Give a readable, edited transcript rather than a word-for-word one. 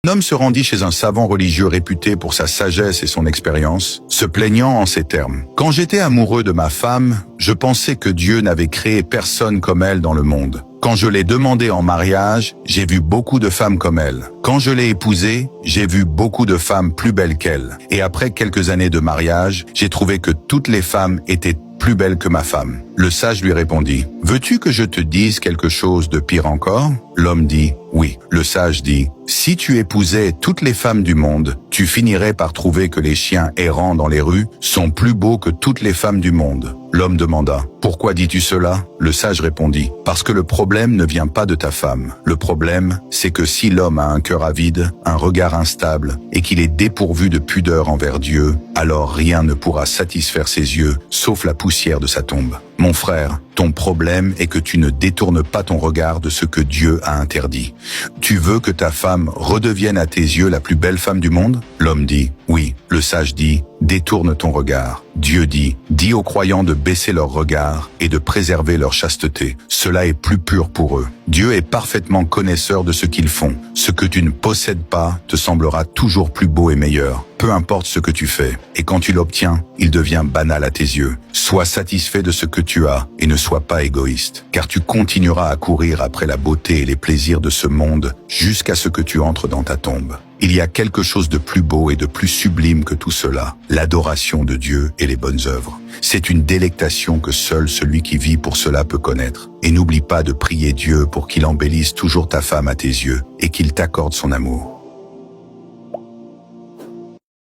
Un homme se rendit chez un savant religieux réputé pour sa sagesse et son expérience, se plaignant en ces termes. « Quand j'étais amoureux de ma femme, je pensais que Dieu n'avait créé personne comme elle dans le monde. Quand je l'ai demandée en mariage, j'ai vu beaucoup de femmes comme elle. Quand je l'ai épousée, j'ai vu beaucoup de femmes plus belles qu'elle. Et après quelques années de mariage, j'ai trouvé que toutes les femmes étaient plus belle que ma femme. » Le sage lui répondit, « Veux-tu que je te dise quelque chose de pire encore ?» L'homme dit, « Oui. » Le sage dit, « Si tu épousais toutes les femmes du monde, tu finirais par trouver que les chiens errants dans les rues sont plus beaux que toutes les femmes du monde. » L'homme demanda, « Pourquoi dis-tu cela ?» Le sage répondit, « Parce que le problème ne vient pas de ta femme. Le problème, c'est que si l'homme a un cœur avide, un regard instable, et qu'il est dépourvu de pudeur envers Dieu, alors rien ne pourra satisfaire ses yeux, sauf la poussière de sa tombe. Mon frère, ton problème est que tu ne détournes pas ton regard de ce que Dieu a interdit. Tu veux que ta femme redevienne à tes yeux la plus belle femme du monde ?» L'homme dit, « Oui. » Le sage dit, « Détourne ton regard. » Dieu dit, « Dis aux croyants de baisser leur regard et de préserver leur chasteté. Cela est plus pur pour eux. Dieu est parfaitement connaisseur de ce qu'ils font. Ce que tu ne possèdes pas te semblera toujours plus beau et meilleur. Peu importe ce que tu fais, et quand tu l'obtiens, il devient banal à tes yeux. Sois satisfait de ce que tu as et ne sois pas égoïste, car tu continueras à courir après la beauté et les plaisirs de ce monde jusqu'à ce que tu entres dans ta tombe. Il y a quelque chose de plus beau et de plus sublime que tout cela, l'adoration de Dieu et les bonnes œuvres. C'est une délectation que seul celui qui vit pour cela peut connaître. Et n'oublie pas de prier Dieu pour qu'il embellisse toujours ta femme à tes yeux et qu'il t'accorde son amour.